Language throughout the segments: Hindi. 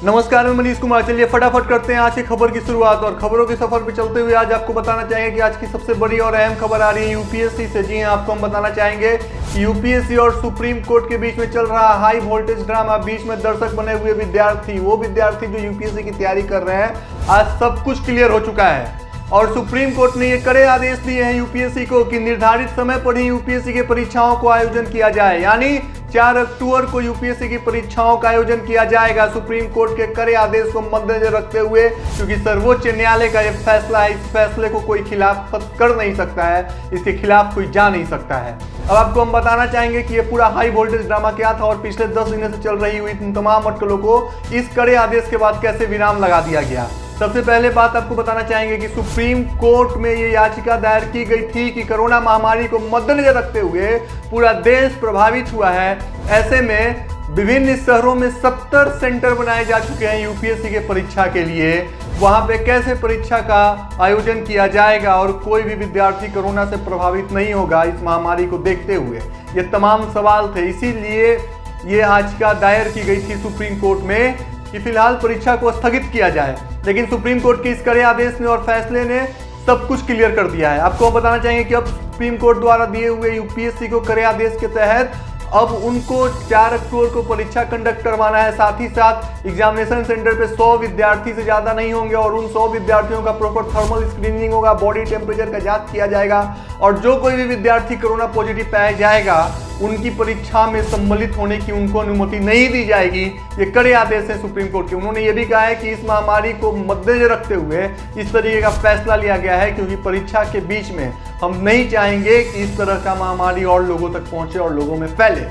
नमस्कार, मैं मनीष कुमार। चलिए फटाफट करते हैं आज की खबर की शुरुआत। और खबरों के सफर पर चलते हुए आज आपको बताना चाहेंगे कि आज की सबसे बड़ी और अहम खबर आ रही है यूपीएससी से। जी हां, आपको हम बताना चाहेंगे कि यूपीएससी और सुप्रीम कोर्ट के बीच में चल रहा हाई वोल्टेज ड्रामा। बीच में दर्शक बने हुए विद्यार्थी, वो विद्यार्थी जो यूपीएससी की तैयारी कर रहे हैं, आज सब कुछ क्लियर हो चुका है। और सुप्रीम कोर्ट ने ये कड़े आदेश दिए हैं यूपीएससी को कि निर्धारित समय पर ही यूपीएससी की परीक्षाओं को आयोजन किया जाए, यानी 4 अक्टूबर को यूपीएससी की परीक्षाओं का आयोजन किया जाएगा। सुप्रीम कोर्ट के कड़े आदेश को मद्देनजर रखते हुए, क्योंकि सर्वोच्च न्यायालय का यह फैसला है, इस फैसले को कोई खिलाफ कर नहीं सकता है, इसके खिलाफ कोई जा नहीं सकता है। अब आपको हम बताना चाहेंगे कि ये पूरा हाई वोल्टेज ड्रामा क्या था और पिछले 10 दिनों से चल रही हुई तमाम अटकलों को इस कड़े आदेश के बाद कैसे विराम लगा दिया गया। सबसे पहले बात आपको बताना चाहेंगे कि सुप्रीम कोर्ट में ये याचिका दायर की गई थी कि कोरोना महामारी को मद्देनजर रखते हुए पूरा देश प्रभावित हुआ है। ऐसे में विभिन्न शहरों में 70 सेंटर बनाए जा चुके हैं यूपीएससी के परीक्षा के लिए। वहां पे कैसे परीक्षा का आयोजन किया जाएगा और कोई भी विद्यार्थी कोरोना से प्रभावित नहीं होगा इस महामारी को देखते हुए, ये तमाम सवाल थे। इसीलिए ये याचिका दायर की गई थी सुप्रीम कोर्ट में कि फिलहाल परीक्षा को स्थगित किया जाए। लेकिन सुप्रीम कोर्ट के इस कड़े आदेश ने और फैसले ने सब कुछ क्लियर कर दिया है। आपको हम बताना चाहेंगे कि अब सुप्रीम कोर्ट द्वारा दिए हुए यूपीएससी को कड़े आदेश के तहत अब उनको 4 अक्टूबर को परीक्षा कंडक्ट करवाना है। साथ ही साथ एग्जामिनेशन सेंटर पे 100 विद्यार्थी से ज़्यादा नहीं होंगे और उन 100 विद्यार्थियों का प्रॉपर थर्मल स्क्रीनिंग होगा, बॉडी टेम्परेचर का जांच किया जाएगा और जो कोई भी विद्यार्थी कोरोना पॉजिटिव पाया जाएगा उनकी परीक्षा में सम्मिलित होने की उनको अनुमति नहीं दी जाएगी। ये कड़े आदेश हैं सुप्रीम कोर्ट के। उन्होंने ये भी कहा है कि इस महामारी को मद्देनजर रखते हुए इस तरीके का फैसला लिया गया है, क्योंकि परीक्षा के बीच में हम नहीं चाहेंगे कि इस तरह का महामारी और लोगों तक पहुंचे और लोगों में फैले।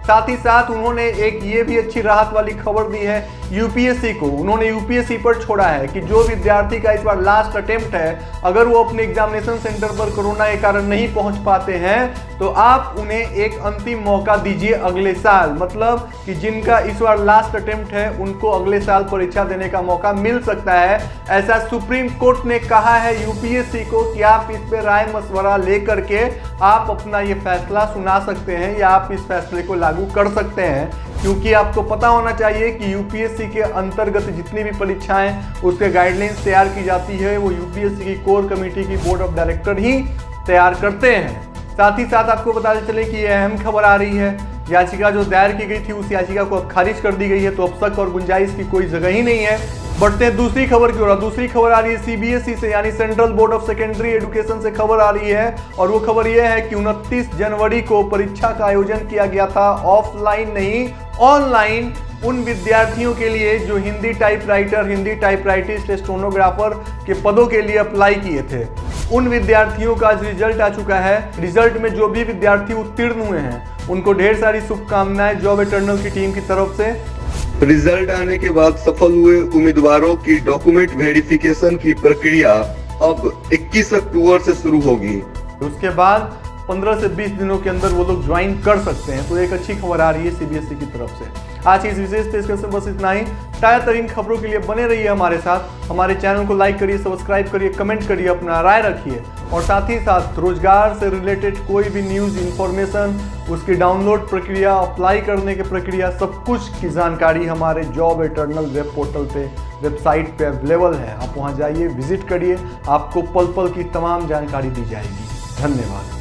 साथ ही साथ उन्होंने एक ये भी अच्छी राहत वाली खबर दी है यूपीएससी को। उन्होंने यूपीएससी पर छोड़ा है कि जो विद्यार्थी का इस बार लास्ट अटेम्प्ट है, अगर वो अपने एग्जामिनेशन सेंटर पर कोरोना के कारण नहीं पहुंच पाते हैं तो आप उन्हें एक अंतिम मौका दीजिए अगले साल। मतलब कि जिनका इस बार लास्ट अटेम्प्ट है उनको अगले साल परीक्षा देने का मौका मिल सकता है। ऐसा सुप्रीम कोर्ट ने कहा है यूपीएससी को कि आप इस पर राय मशवरा लेकर के आप अपना ये फैसला सुना सकते हैं या आप इस फैसले को लागू कर सकते हैं। क्योंकि आपको पता होना चाहिए कि यूपीएससी के अंतर्गत जितनी भी परीक्षाएं उसके गाइडलाइंस तैयार की जाती है वो यूपीएससी की कोर कमेटी की बोर्ड ऑफ डायरेक्टर ही तैयार करते हैं। साथ ही साथ आपको बताते चले कि यह अहम खबर आ रही है, याचिका जो दायर की गई थी उस याचिका को अब खारिज कर दी गई है, तो अब शक और गुंजाइश की कोई जगह ही नहीं है। बढ़ते हैं दूसरी खबर की ओर। दूसरी खबर आ रही है सीबीएसई से, यानी central board of secondary education से खबर आ रही है। और वो खबर यह है कि 29 जनवरी को परीक्षा का आयोजन किया गया था, ऑफलाइन नहीं ऑनलाइन, उन विद्यार्थियों के लिए जो हिंदी टाइपराइटर, हिंदी टाइपराइटिस्ट, स्टेनोग्राफर के पदों के लिए अप्लाई किए थे। उन विद्यार्थियों का आज रिजल्ट आ चुका है। रिजल्ट में जो भी विद्यार्थी उत्तीर्ण हुए हैं उनको ढेर सारी शुभकामनाएं जॉब एटर्नल की टीम की तरफ से। रिजल्ट आने के बाद सफल हुए उम्मीदवारों की डॉक्यूमेंट वेरिफिकेशन की प्रक्रिया अब 21 अक्टूबर से शुरू होगी। उसके बाद 15 से 20 दिनों के अंदर वो लोग ज्वाइन कर सकते हैं। तो एक अच्छी खबर आ रही है सीबीएसई की तरफ से। आज की इस विशेष पेशकश में बस इतना ही। ताज़ा तरीन खबरों के लिए बने रहिए हमारे साथ। हमारे चैनल को लाइक करिए, सब्सक्राइब करिए, कमेंट करिए, अपना राय रखिए। और साथ ही साथ रोजगार से रिलेटेड कोई भी न्यूज़, इंफॉर्मेशन, उसकी डाउनलोड प्रक्रिया, अप्लाई करने की प्रक्रिया, सब कुछ की जानकारी हमारे जॉब एटर्नल वेब पोर्टल पे, वेबसाइट पे अवेलेबल है। आप वहाँ जाइए, विजिट करिए, आपको पल पल की तमाम जानकारी दी जाएगी। धन्यवाद।